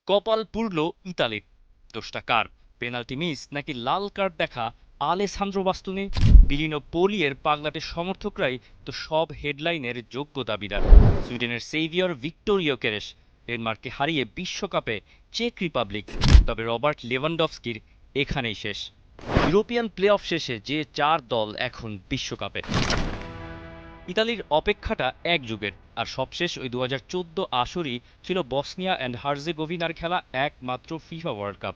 কপাল পুড়ল ইতালির। দোষটা কার? পেনাল্টি মিস নাকি লাল কার্ড দেখা আলেসান্দ্রো বাস্তুনি? বিলিনো পোলিয়ের পাগলাটে সমর্থকরাই তো সব হেডলাইনের যোগ্য দাবিদার। সুইডেনের সেভিয়র ভিক্টর ইয়োকেরেশ ডেনমার্ককে হারিয়ে বিশ্বকাপে চেক রিপাবলিক। তবে রবার্ট লেভানডফস্কির এখানেই শেষ। ইউরোপিয়ান প্লে অফ শেষে যে চার দল এখন বিশ্বকাপে। ইতালির অপেক্ষাটা এক যুগের, আর সবশেষ ওই 2014 আসরই ছিল বসনিয়া অ্যান্ড হার্জেগোভিনার খেলা একমাত্র ফিফা ওয়ার্ল্ড কাপ।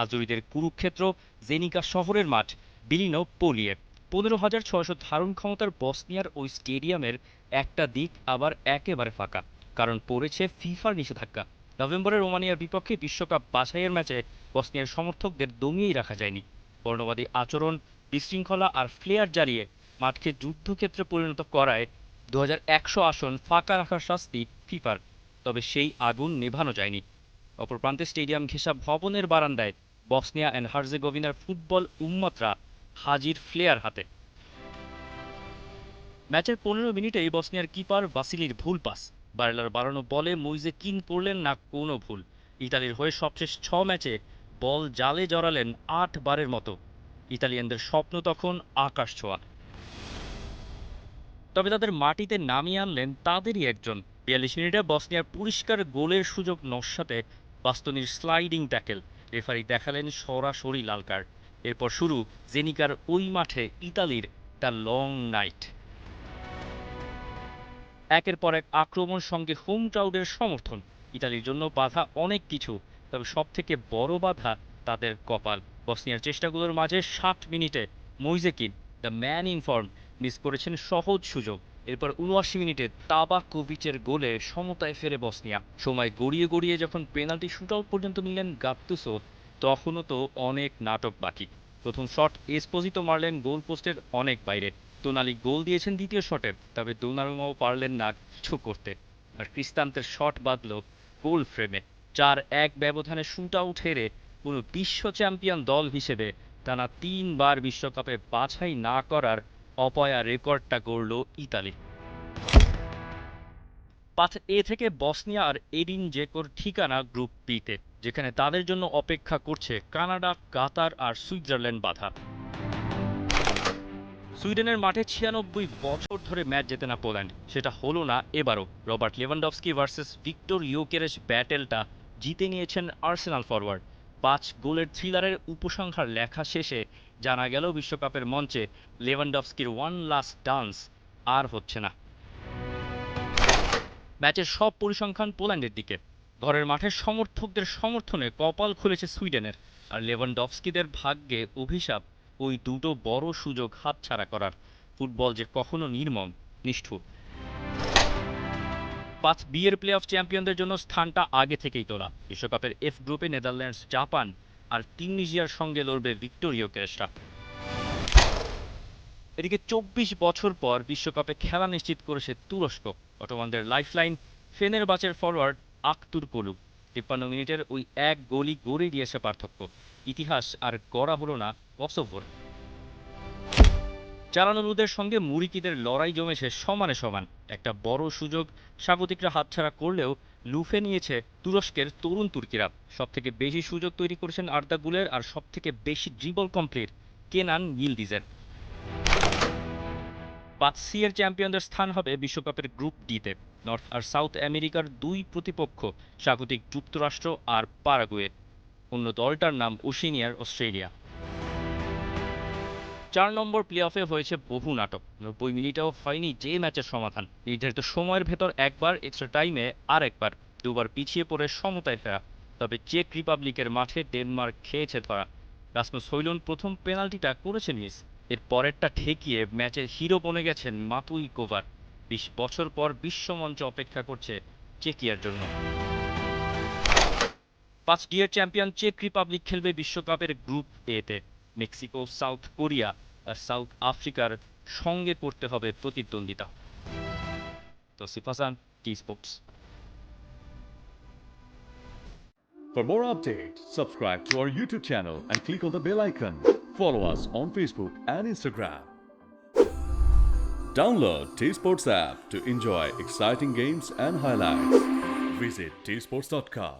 আজুরিদের কুরুক্ষেত্র জেনিকা শহরের মাঠ বিলিনো পোলিয়ে। 15,600 ধারণ ক্ষমতার বসনিয়ার ওই স্টেডিয়ামের একটা দিক আবার একেবারে ফাঁকা, কারণ পড়েছে ফিফার নিষেধাজ্ঞা। নভেম্বরে রোমানিয়ার বিপক্ষে বিশ্বকাপ বাছাইয়ের ম্যাচে বসনিয়ার সমর্থকদের দমিয়েই রাখা যায়নি। বর্ণবাদী আচরণ, বিশৃঙ্খলা আর ফ্লেয়ার জ্বালিয়ে মাঠকে যুদ্ধক্ষেত্রে পরিণত করায় 2100 আসন ফাঁকা রাখার শাস্তি ফিফার। তবে সেই আগুন নেভানো যায়নি। অপর প্রান্তে স্টেডিয়াম ঘেঁষা ভবনের বারান্দায় বসনিয়া অ্যান্ড হার্জেগোভিনার ফুটবল উন্মাদরা হাজির ফ্লেয়ার হাতে। ম্যাচের 15 মিনিটেই বসনিয়ার কিপার ভাসিলির ভুল পাস, বার্লার বাড়ানো বলে মুইজে কিন করলেন না কোনো ভুল। ইতালির হয়ে সবশেষ 6 ম্যাচে বল জালে জড়ালেন 8 বারের মতো। ইতালিয়ানদের স্বপ্ন তখন আকাশ ছোঁয়া। তবে তাদের মাটিতে নামিয়ে আনলেন তাদেরই একজন। 42 মিনিটে বসনিয়ার পরিষ্কার গোলের সুযোগ নস্যাতে বাস্তনির স্লাইডিং ট্যাকেল। রেফারি দেখালেন সরাসরি লাল কার্ড। এরপর শুরু জেনিকার ওই মাঠে ইতালির দ্য লং নাইট। একের পর এক আক্রমণ, সঙ্গে হোম ক্রাউডের সমর্থন। ইতালির জন্য বাধা অনেক কিছু, তবে সব থেকে বড় বাধা তাদের কপাল। বসনিয়ার চেষ্টাগুলোর মাঝে 60 মিনিটে Moise Kean, the man in form, miss করেছেন সহজ সুযোগ। এরপর 79 মিনিটে তাবাকোভিচের গোলে সমতায় ফেরে বসনিয়া। সময় গড়িয়ে গড়িয়ে যখন পেনাল্টি শুটআউট পর্যন্ত নিলেন গাত্তুসো, তখনও তো অনেক নাটক বাকি। প্রথম শট এসপোজিতো মারলেন গোল পোস্টের অনেক বাইরে। টোনালি গোল দিয়েছেন দ্বিতীয় শটে, তবে দোনারুমাও পারলেন না কিছু করতে। আর ক্রিস্তান্তের শট বাঁধল গোল ফ্রেমে। 4-1 ব্যবধানে শুটআউট হেরে কোনো বিশ্ব চ্যাম্পিয়ন দল হিসেবে টানা 3 বার বিশ্বকাপে বাছাই না করার অপয়া রেকর্ডটা গড়ল ইতালি। পাঁচ এ থেকে বসনিয়া আর এডিন জেকোর ঠিকানা গ্রুপ বিতে, যেখানে তাদের জন্য অপেক্ষা করছে কানাডা, কাতার আর সুইজারল্যান্ড বাধা। সুইডেনের মাঠে 96 বছর ধরে ম্যাচ জেতে না পোল্যান্ড, সেটা হলো না এবারও। রবার্ট লেভানডফস্কি ভার্সেস ভিক্টর ইয়োকেরেশ ব্যাটেলটা জিতে নিয়েছেন আর্সেনাল ফরওয়ার্ড। 5 গোলের থ্রিলারের উপসংহার লেখা শেষে জানা গেল বিশ্বকাপের মঞ্চে লেভানডফস্কির ওয়ান লাস্ট ডান্স আর হচ্ছে না। ম্যাচের সব পরিসংখ্যান পোল্যান্ডের দিকে। ঘরের মাঠে সমর্থকদের সমর্থনে কপাল খুলেছে সুইডেনের, আর লেভানডফস্কিদের ভাগ্যে অভিশাপ ওই দুটো বড় সুযোগ হাতছাড়া করার। ফুটবল যে কখনো নির্মম, নিষ্ঠুর। 5 বিয়ের প্লে অফ চ্যাম্পিয়নদের জন্য স্থানটা আগে থেকেই তোলা। বিশ্বকাপের এফ গ্রুপে নেদারল্যান্ডস, জাপান আর তিউনিসিয়ার সঙ্গে লড়বে ভিক্টর ইয়োকেরেশরা। এদিকে 24 বছর পর বিশ্বকাপে খেলা নিশ্চিত করেছে তুরস্ক। অটোমানদের লাইফলাইন ফেনেরবাচের ফরওয়ার্ড আক্তুরকোলু 53 মিনিটের ওই এক গোলই গড়ে দিয়েছে পার্থক্য। ইতিহাস আর গড়া হলো না কসোভোর। চালানুরুদের সঙ্গে মুরিকিদের লড়াই জমেছে সমানে সমান। একটা বড় সুযোগ স্বাগতিকরা হাতছাড়া করলেও লুফে নিয়েছে তুরস্কের তরুণ তুর্কিরা। সবথেকে বেশি সুযোগ তৈরি করেছেন আর্দা গুলের, আর সবথেকে বেশি ড্রিবল কমপ্লিট কেনান ইলদিজের। 5 এর চ্যাম্পিয়নদের স্থান হবে বিশ্বকাপের গ্রুপ ডিতে। নর্থ আর সাউথ আমেরিকার দুই প্রতিপক্ষ স্বাগতিক যুক্তরাষ্ট্র আর পারাগুয়ে। অন্য দলটার নাম ওশেনিয়ার অস্ট্রেলিয়া। 4 নম্বর প্লে অফে হয়েছে বহু নাটক। 90 মিনিটেও হয়নি যে ম্যাচের সমাধান। নির্ধারিত সময়ের ভেতর একবার, এক্সট্রা টাইমে আর একবার, দুবার পিছিয়ে পড়ে সমতায় ফেরা। তবে চেক রিপাবলিকের মাঠে ডেনমার্ক খেয়েছে ধরা। রাসমুস হইলুন্ড প্রথম পেনাল্টিটা করেছেন মিস, এর পরেরটা ঠেকিয়ে ম্যাচের হিরো বনে গেছেন মাতুই কোভার। 20 বছর পর বিশ্বমঞ্চ অপেক্ষা করছে চেকিয়ার জন্য। 5 এর চ্যাম্পিয়ন চেক রিপাবলিক খেলবে বিশ্বকাপের গ্রুপ এতে। মেক্সিকো, সাউথ কোরিয়া আর সাউথ আফ্রিকার সঙ্গে করতে হবে প্রতিদ্বন্দ্বিতা। Tausif Hasan, T Sports. For more updates, subscribe to our YouTube channel and click on the bell icon. Follow us on Facebook and Instagram. Download T Sports app to enjoy exciting games and highlights. Visit tsports.com.